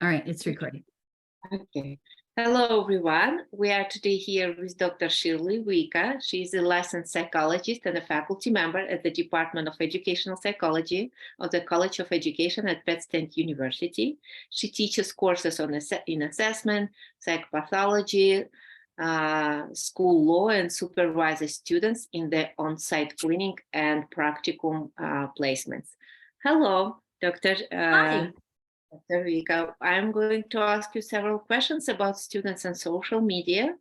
All right, it's recording. Okay. Hello, everyone. We are today here with Dr. Shirley Woika. She is a licensed psychologist and a faculty member at the Department of Educational Psychology of the College of Education at Penn State University. She teaches courses in assessment, psychopathology, school law, and supervises students in the on-site clinic and practicum placements. Hello, Dr. Hi. Dr. Vika, I'm going to ask you several questions about students and social media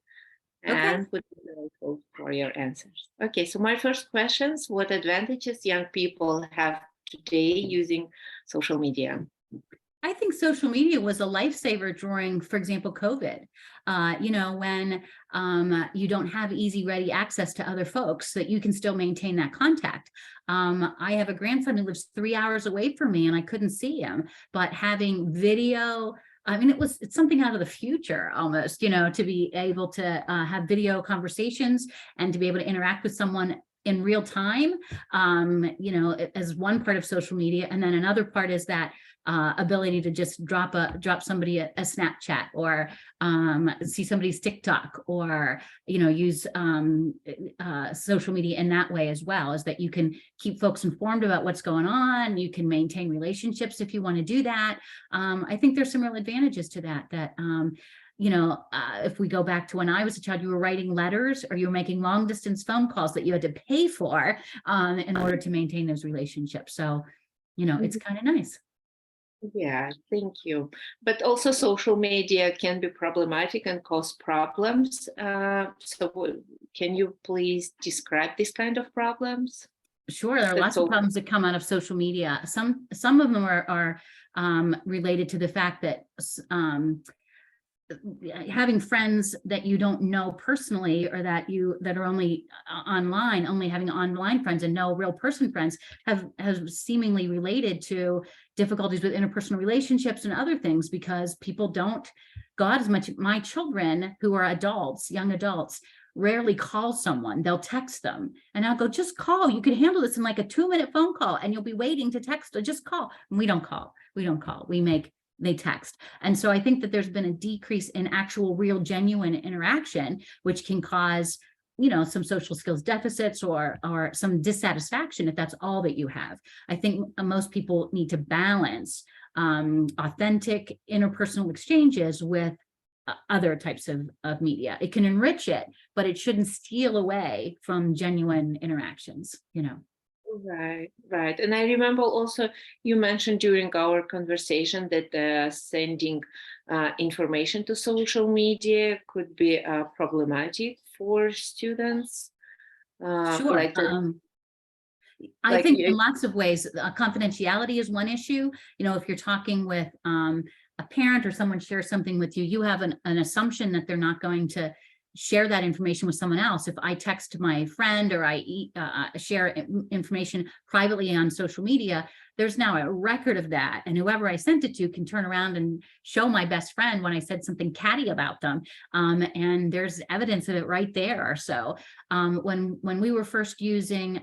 Okay. and would be grateful for your answers. Okay, so my first question is what advantages young people have today using social media? I think social media was a lifesaver during, for example, COVID. When you don't have easy, ready access to other folks, that you can still maintain that contact. I have a grandson who lives 3 hours away from me, and I couldn't see him. But having video, I mean, it's something out of the future almost. To be able to have video conversations and to be able to interact with someone in real time. As one part of social media, and then another part is that ability to just drop somebody a Snapchat or see somebody's TikTok or use social media in that way as well, is that you can keep folks informed about what's going on. You can maintain relationships if you want to do that. I think there's some real advantages to that if we go back to when I was a child, you were writing letters or you were making long distance phone calls that you had to pay for in order to maintain those relationships. So, it's kind of nice. Yeah, thank you. But also social media can be problematic and cause problems. Can you please describe this kind of problems? Sure, there are lots of problems that come out of social media. Some of them are related to the fact that having friends that you don't know personally, or that are only online, only having online friends and no real person friends, has seemingly related to difficulties with interpersonal relationships and other things, because people don't go out as much. My children, who are adults, young adults, rarely call someone. They'll text them, and I'll go, just call. You can handle this in like a 2-minute phone call, and you'll be waiting to text. Or just call. And we don't call. They text. And so I think that there's been a decrease in actual, real, genuine interaction, which can cause, some social skills deficits or some dissatisfaction if that's all that you have. I think most people need to balance authentic interpersonal exchanges with other types of media. It can enrich it, but it shouldn't steal away from genuine interactions, Right. And I remember also you mentioned during our conversation that sending information to social media could be problematic for students. Sure. I think in lots of ways, confidentiality is one issue. If you're talking with a parent or someone shares something with you, you have an assumption that they're not going to share that information with someone else. If I text my friend or I share information privately on social media, there's now a record of that. And whoever I sent it to can turn around and show my best friend when I said something catty about them. And there's evidence of it right there. So when we were first using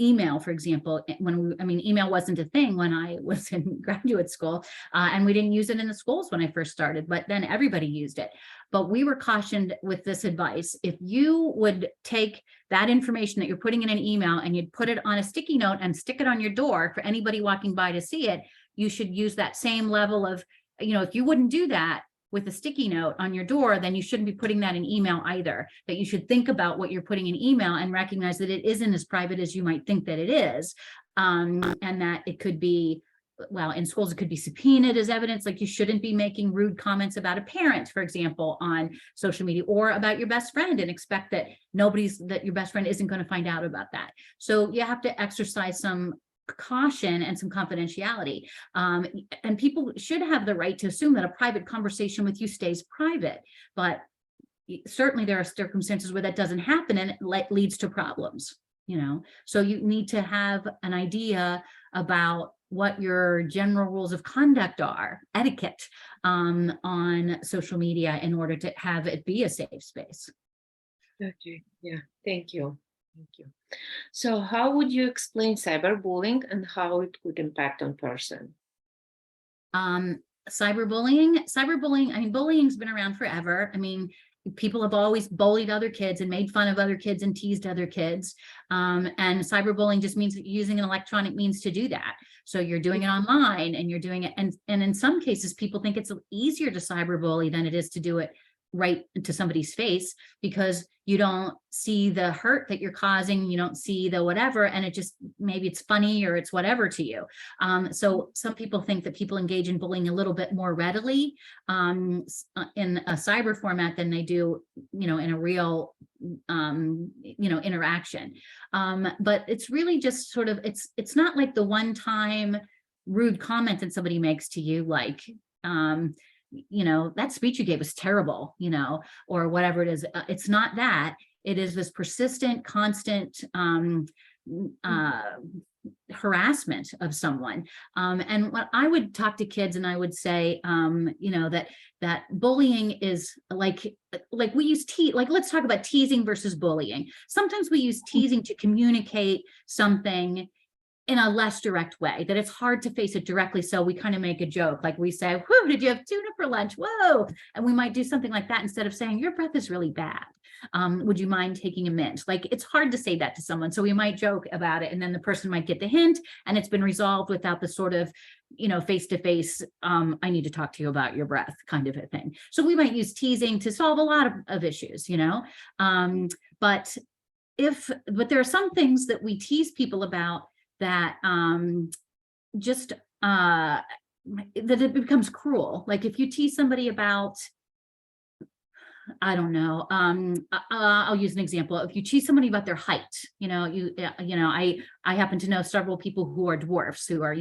email, for example, email wasn't a thing when I was in graduate school, and we didn't use it in the schools when I first started, but then everybody used it. But we were cautioned with this advice: if you would take that information that you're putting in an email and you'd put it on a sticky note and stick it on your door for anybody walking by to see it, you should use that same level of, if you wouldn't do that with a sticky note on your door, then you shouldn't be putting that in email either. That you should think about what you're putting in email and recognize that it isn't as private as you might think that it is. And that it could be, well, in schools, it could be subpoenaed as evidence. Like, you shouldn't be making rude comments about a parent, for example, on social media, or about your best friend, and expect that your best friend isn't going to find out about that. So you have to exercise some caution and some confidentiality. And people should have the right to assume that a private conversation with you stays private. But certainly there are circumstances where that doesn't happen, and it leads to problems. So you need to have an idea about what your general rules of conduct are, etiquette, on social media, in order to have it be a safe space. Okay, yeah, thank you. So how would you explain cyberbullying and how it could impact on person? Cyberbullying, I mean, bullying's been around forever. I mean, people have always bullied other kids and made fun of other kids and teased other kids. And cyberbullying just means using an electronic means to do that. So you're doing it online and you're doing it. And in some cases, people think it's easier to cyberbully than it is to do it right into somebody's face, because you don't see the hurt that you're causing, you don't see the whatever, and it just, maybe it's funny or it's whatever to you. So some people think that people engage in bullying a little bit more readily in a cyber format than they do, in a real, interaction. But it's really just sort of, it's not like the one time rude comment that somebody makes to you, like, that speech you gave was terrible, or whatever it is. It's not that. It is this persistent, constant harassment of someone. And when I would talk to kids, and I would say, that bullying is like we use let's talk about teasing versus bullying. Sometimes we use teasing to communicate something in a less direct way, that it's hard to face it directly. So we kind of make a joke, like we say, "Whoa, did you have tuna for lunch? Whoa." And we might do something like that instead of saying, "Your breath is really bad. Would you mind taking a mint?" Like, it's hard to say that to someone. So we might joke about it, and then the person might get the hint, and it's been resolved without the sort of, face-to-face, "I need to talk to you about your breath" kind of a thing. So we might use teasing to solve a lot of issues, but there are some things that we tease people about that that it becomes cruel. Like if you tease somebody about, I don't know, I'll use an example. If you tease somebody about their height, I happen to know several people who are dwarfs, who are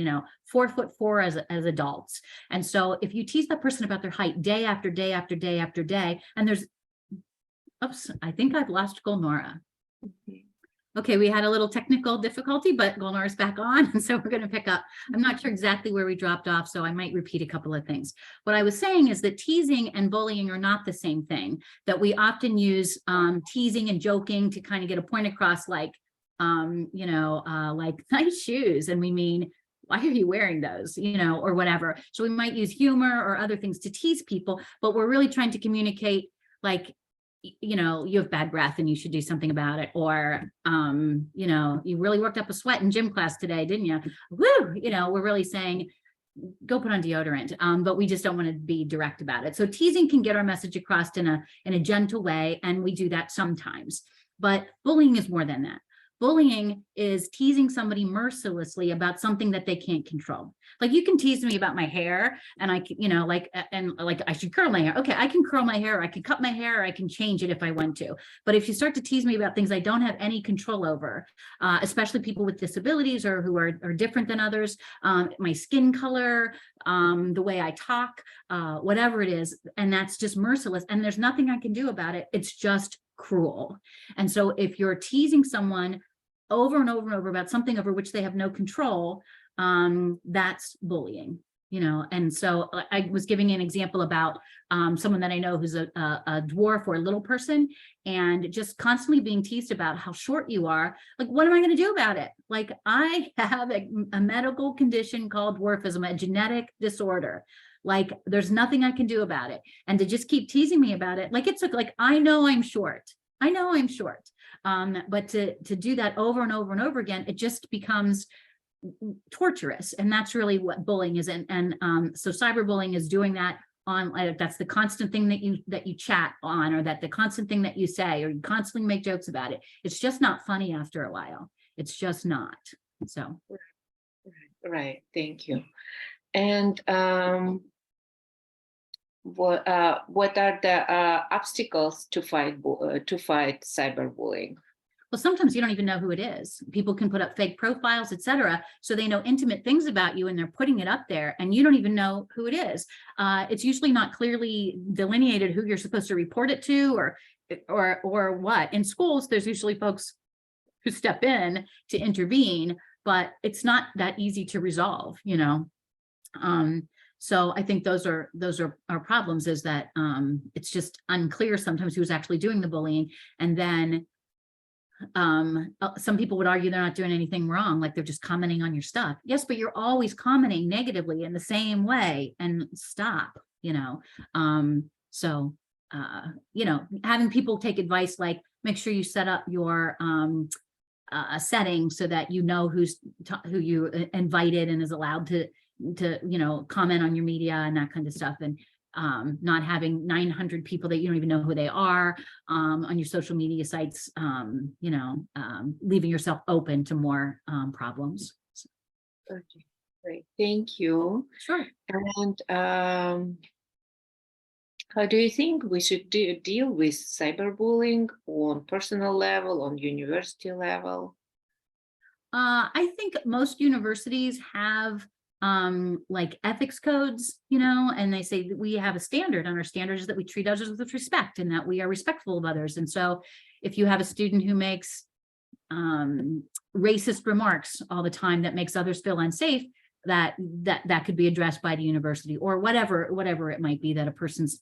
4'4" as adults. And so if you tease that person about their height day after day after day after day, and oops, I think I've lost Gulnora. Okay, we had a little technical difficulty, but Gulnora's back on, and so we're going to pick up. I'm not sure exactly where we dropped off, so I might repeat a couple of things. What I was saying is that teasing and bullying are not the same thing, that we often use teasing and joking to kind of get a point across, like, like nice shoes, and we mean, why are you wearing those, or whatever. So we might use humor or other things to tease people, but we're really trying to communicate, like, you have bad breath and you should do something about it. Or, you really worked up a sweat in gym class today, didn't you? Woo! We're really saying, go put on deodorant. But we just don't want to be direct about it. So teasing can get our message across in a gentle way. And we do that sometimes, but bullying is more than that. Bullying is teasing somebody mercilessly about something that they can't control. Like, you can tease me about my hair, and I can, like I should curl my hair. Okay, I can curl my hair, I can cut my hair, I can change it if I want to. But if you start to tease me about things I don't have any control over, especially people with disabilities or who are different than others, my skin color, the way I talk, whatever it is, and that's just merciless, and there's nothing I can do about it. It's just cruel. And so if you're teasing someone over and over and over about something over which they have no control, that's bullying, And so I was giving an example about someone that I know who's a dwarf or a little person, and just constantly being teased about how short you are. Like, what am I going to do about it? Like, I have a medical condition called dwarfism, a genetic disorder. Like, there's nothing I can do about it. And to just keep teasing me about it, like, I know I'm short. I know I'm short. But to do that over and over and over again, it just becomes torturous. And that's really what bullying is. And so cyberbullying is doing that on, that's the constant thing that you chat on, or that the constant thing that you say, or you constantly make jokes about it. It's just not funny after a while. It's just not. So. Right. Thank you. And what are the obstacles to fight cyberbullying? Well, sometimes you don't even know who it is. People can put up fake profiles, etc. So they know intimate things about you, and they're putting it up there, and you don't even know who it is. It's usually not clearly delineated who you're supposed to report it to, or what. In schools, there's usually folks who step in to intervene, but it's not that easy to resolve, So I think those are our problems, is that it's just unclear sometimes who's actually doing the bullying. And then some people would argue they're not doing anything wrong, like they're just commenting on your stuff. Yes, but you're always commenting negatively in the same way, and stop, so having people take advice, like make sure you set up your setting so that you know who you invited and is allowed to comment on your media and that kind of stuff, and not having 900 people that you don't even know who they are on your social media sites, leaving yourself open to more problems. Okay, great, thank you. Sure. And how do you think we should deal with cyberbullying on personal level, on university level? I think most universities have like ethics codes, and they say that we have a standard, and our standard is that we treat others with respect and that we are respectful of others. And so if you have a student who makes racist remarks all the time that makes others feel unsafe, that could be addressed by the university, or whatever it might be, that a person's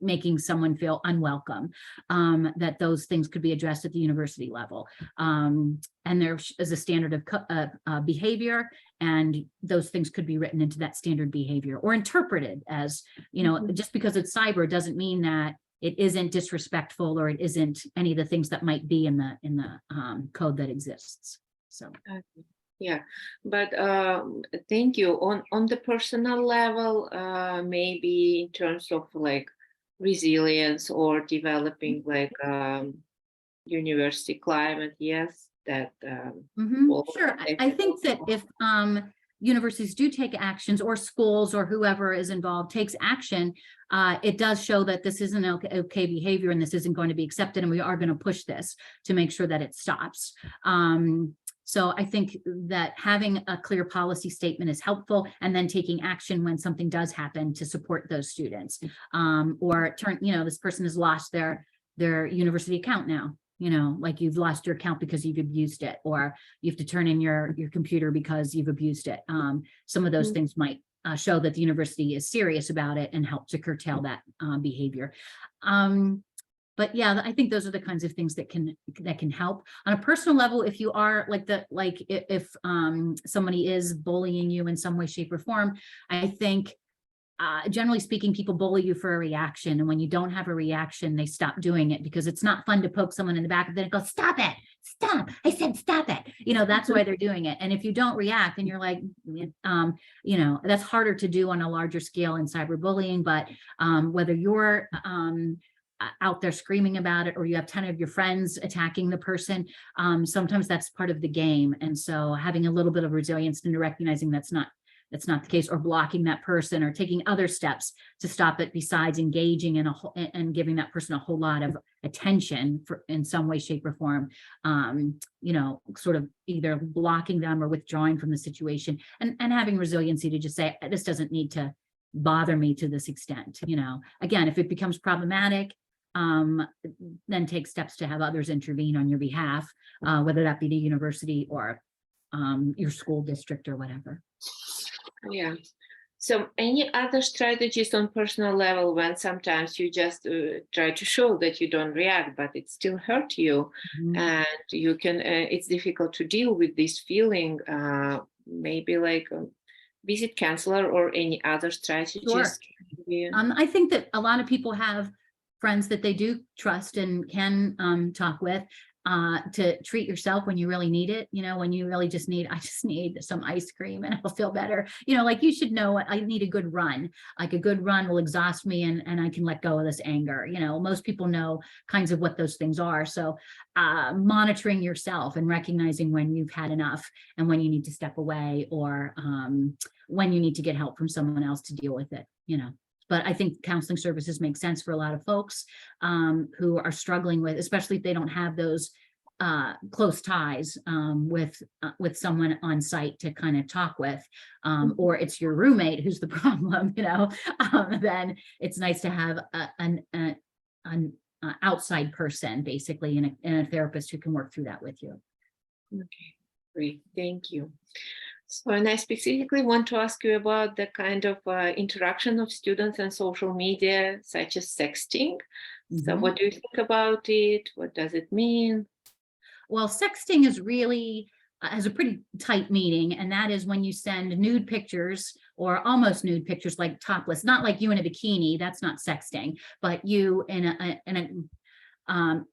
making someone feel unwelcome, that those things could be addressed at the university level. And there is a standard of behavior, and those things could be written into that standard behavior or interpreted as, just because it's cyber doesn't mean that it isn't disrespectful, or it isn't any of the things that might be in the code that exists. So. Okay. Yeah, but thank you. On the personal level, maybe in terms of like resilience or developing like university climate, yes, that Sure. I think that if universities do take actions, or schools or whoever is involved takes action, it does show that this isn't okay behavior, and this isn't going to be accepted, and we are going to push this to make sure that it stops. So I think that having a clear policy statement is helpful, and then taking action when something does happen to support those students. Or this person has lost their university account now, like you've lost your account because you've abused it, or you have to turn in your computer because you've abused it. Some of those things might show that the university is serious about it and help to curtail that behavior. But yeah, I think those are the kinds of things that can help on a personal level. If you are if somebody is bullying you in some way, shape, or form, I think generally speaking, people bully you for a reaction, and when you don't have a reaction, they stop doing it, because it's not fun to poke someone in the back and then go, stop it, stop, I said stop it, that's why they're doing it. And if you don't react, and you're like, that's harder to do on a larger scale in cyberbullying. But whether you're out there screaming about it, or you have 10 of your friends attacking the person, sometimes that's part of the game. And so having a little bit of resilience into recognizing that's not the case, or blocking that person, or taking other steps to stop it besides engaging and giving that person a whole lot of attention in some way, shape, or form, sort of either blocking them or withdrawing from the situation, and having resiliency to just say, this doesn't need to bother me to this extent. Again, if it becomes problematic, then take steps to have others intervene on your behalf, whether that be the university or your school district or whatever. Yeah. So any other strategies on personal level when sometimes you just try to show that you don't react, but it still hurt you, and you can, it's difficult to deal with this feeling, maybe like visit counselor or any other strategies? Sure. I think that a lot of people have friends that they do trust and can talk with, to treat yourself when you really need it, when you really just need, I just need some ice cream and I'll feel better, like you should know, I need a good run, like a good run will exhaust me, and I can let go of this anger. Most people know kinds of what those things are. So monitoring yourself and recognizing when you've had enough and when you need to step away, or when you need to get help from someone else to deal with it, But I think counseling services make sense for a lot of folks who are struggling with, especially if they don't have those close ties with someone on site to kind of talk with, or it's your roommate who's the problem, then it's nice to have an outside person, basically, and a therapist who can work through that with you. Okay, great, thank you. So, and I specifically want to ask you about the kind of interaction of students and social media, such as sexting. So what do you think about it? What does it mean? Well, sexting is really has a pretty tight meaning, and that is when you send nude pictures or almost nude pictures, like topless, not like you in a bikini. That's not sexting, but you in an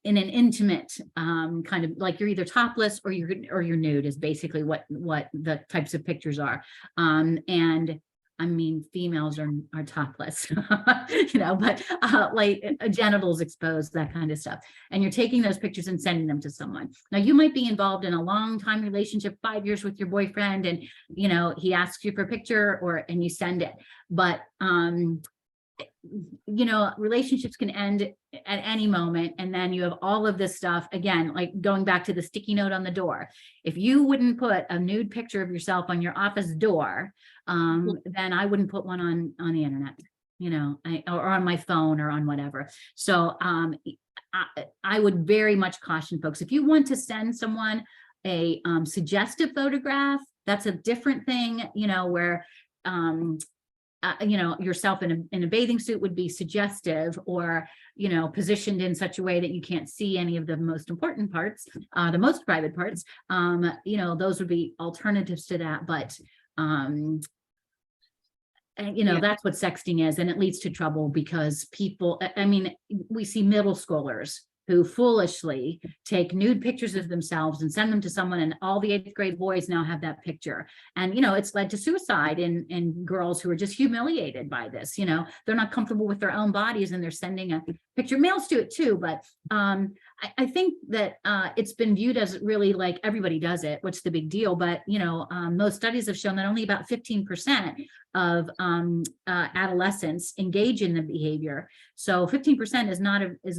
intimate kind of, like you're either topless or you're nude, is basically what the types of pictures are. And I mean, females are topless, but like genitals exposed, that kind of stuff. And you're taking those pictures and sending them to someone. Now, you might be involved in a long time relationship, 5 years with your boyfriend, and he asks you for a picture, and you send it. But relationships can end at any moment, and then you have all of this stuff again, like going back to the sticky note on the door. If you wouldn't put a nude picture of yourself on your office door, then I wouldn't put one on the internet, or on my phone or on whatever. So I would very much caution folks, if you want to send someone a suggestive photograph, that's a different thing, where yourself in a bathing suit would be suggestive, or positioned in such a way that you can't see any of the most important parts, the most private parts. Those would be alternatives to that. But that's what sexting is, and it leads to trouble because people, we see middle schoolers who foolishly take nude pictures of themselves and send them to someone, and all the 8th grade boys now have that picture. And it's led to suicide in girls who are just humiliated by this. They're not comfortable with their own bodies, and they're sending a picture. Males do it too, but I think that it's been viewed as really like everybody does it. What's the big deal? But most studies have shown that only about 15% of adolescents engage in the behavior. So 15% is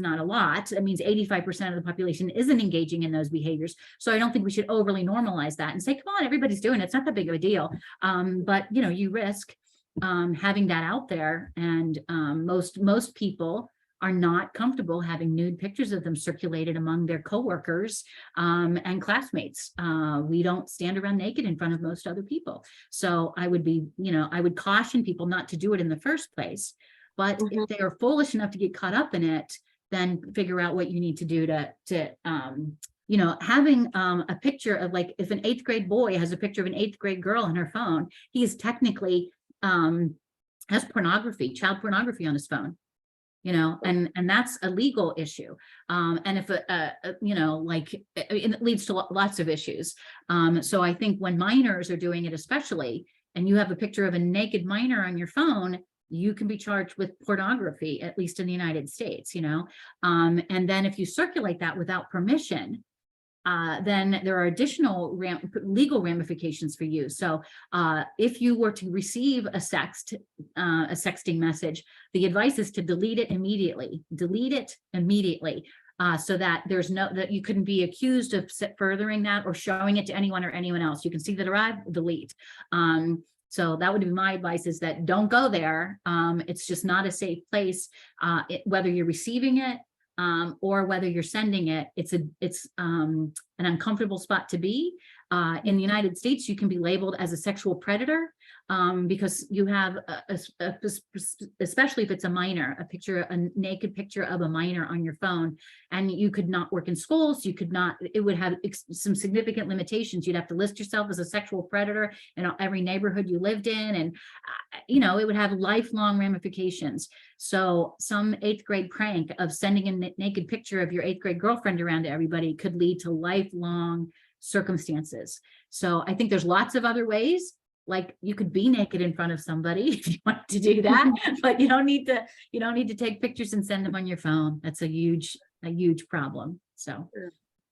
not a lot. That means 85% of the population isn't engaging in those behaviors. So I don't think we should overly normalize that and say, come on, everybody's doing it. It's not that big of a deal. But you risk having that out there, and most people are not comfortable having nude pictures of them circulated among their coworkers and classmates. We don't stand around naked in front of most other people. So I would caution people not to do it in the first place. But if they are foolish enough to get caught up in it, then figure out what you need to do to having a picture of, like, if an 8th grade boy has a picture of an 8th grade girl on her phone, he is technically has child pornography on his phone. And that's a legal issue. And if it leads to lots of issues. So I think when minors are doing it, especially, and you have a picture of a naked minor on your phone, you can be charged with pornography, at least in the United States, and then if you circulate that without permission, then there are additional legal ramifications for you. So if you were to receive a sexting message, the advice is to delete it immediately. So that that you couldn't be accused of furthering that or showing it to anyone or anyone else. You can see that arrived, delete. So that would be my advice, is that don't go there. It's just not a safe place, whether you're receiving it or whether you're sending it. It's an uncomfortable spot to be. In the United States, you can be labeled as a sexual predator because you have, especially if it's a minor, a naked picture of a minor on your phone, and you could not work in schools. You could not. It would have some significant limitations. You'd have to list yourself as a sexual predator in every neighborhood you lived in, and it would have lifelong ramifications. So some 8th grade prank of sending a naked picture of your 8th grade girlfriend around to everybody could lead to lifelong circumstances. So I think there's lots of other ways. Like, you could be naked in front of somebody if you want to do that, but you don't need to take pictures and send them on your phone. That's a huge problem. So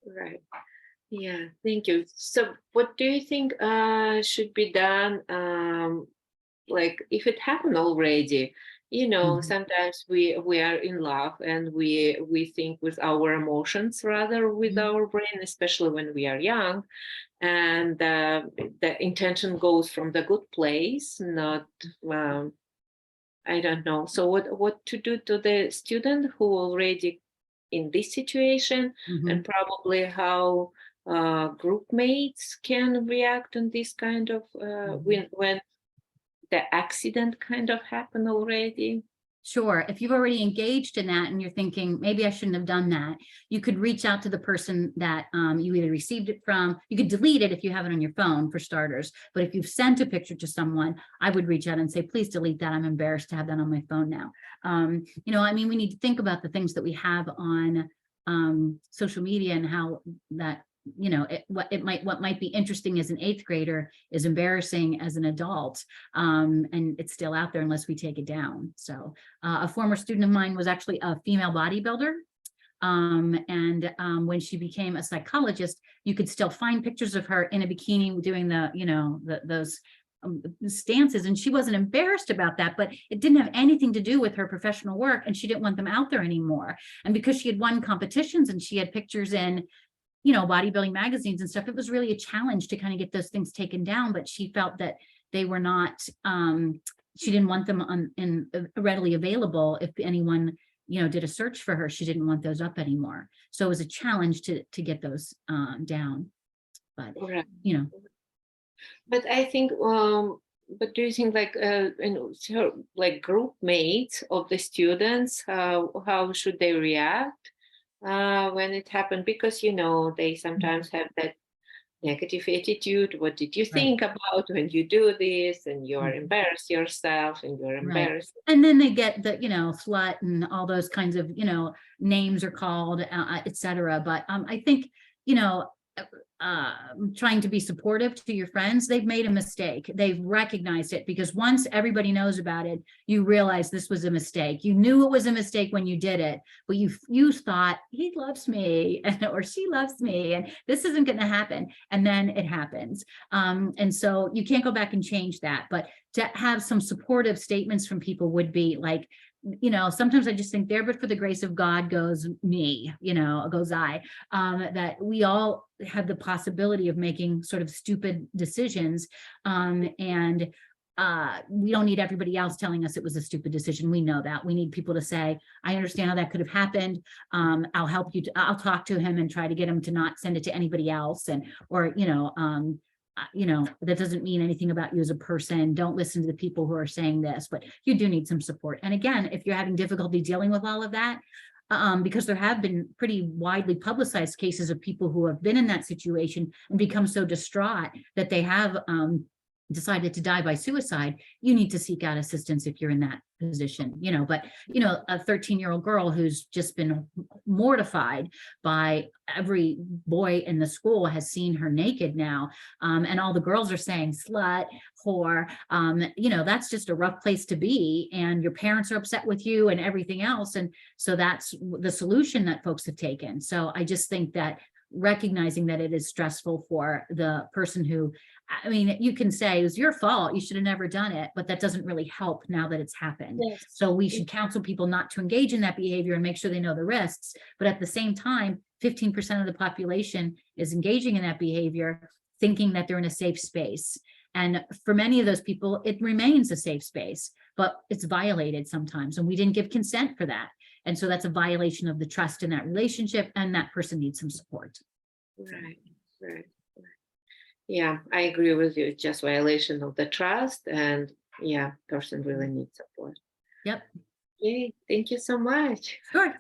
right. Yeah, thank you. So what do you think should be done? Like, if it happened already, sometimes we are in love, and we think with our emotions rather with our brain, especially when we are young, and the intention goes from the good place, not I don't know. So what to do to the student who already in this situation, and probably how group mates can react on this kind of when the accident kind of happened already. Sure. If you've already engaged in that and you're thinking, maybe I shouldn't have done that, you could reach out to the person that you either received it from. You could delete it if you have it on your phone, for starters. But if you've sent a picture to someone, I would reach out and say, please delete that. I'm embarrassed to have that on my phone now. I mean, we need to think about the things that we have on social media and how that, what might be interesting as an 8th grader is embarrassing as an adult, and it's still out there unless we take it down. So a former student of mine was actually a female bodybuilder, and when she became a psychologist, you could still find pictures of her in a bikini doing those stances, and she wasn't embarrassed about that, but it didn't have anything to do with her professional work, and she didn't want them out there anymore. And because she had won competitions and she had pictures in bodybuilding magazines and stuff, it was really a challenge to kind of get those things taken down, but she felt that they were not, she didn't want them readily available. If anyone, did a search for her, she didn't want those up anymore. So it was a challenge to get those down, but, Right. But I think, but do you think like group mates of the students, how should they react when it happened? Because, they sometimes have that negative attitude. What did you think about when you do this? And you are embarrassed yourself and you're embarrassed. And then they get the, slut and all those kinds of, names are called, et cetera. But I think, trying to be supportive to your friends, they've made a mistake. They've recognized it, because once everybody knows about it, you realize this was a mistake. You knew it was a mistake when you did it, but you thought, he loves me or she loves me, and this isn't going to happen. And then it happens. And so you can't go back and change that. But to have some supportive statements from people would be like, sometimes I just think, there, but for the grace of God goes me, goes I, that we all have the possibility of making sort of stupid decisions. And we don't need everybody else telling us it was a stupid decision. We know that. We need people to say, I understand how that could have happened. I'll help you. I'll talk to him and try to get him to not send it to anybody else. That doesn't mean anything about you as a person. Don't listen to the people who are saying this, but you do need some support. And again, if you're having difficulty dealing with all of that, because there have been pretty widely publicized cases of people who have been in that situation and become so distraught that they have decided to die by suicide, you need to seek out assistance if you're in that position, but a 13-year-old girl who's just been mortified by every boy in the school has seen her naked now, and all the girls are saying slut, whore, that's just a rough place to be, and your parents are upset with you and everything else. And so that's the solution that folks have taken. So I just think that recognizing that it is stressful for the person who, you can say it was your fault, you should have never done it, but that doesn't really help now that it's happened. Yes. So we should counsel people not to engage in that behavior and make sure they know the risks. But at the same time, 15% of the population is engaging in that behavior, thinking that they're in a safe space. And for many of those people, it remains a safe space, but it's violated sometimes. And we didn't give consent for that. And so that's a violation of the trust in that relationship, and that person needs some support. Right. Yeah, I agree with you. It's just violation of the trust, and person really needs support. Yep. Okay, thank you so much. Sure.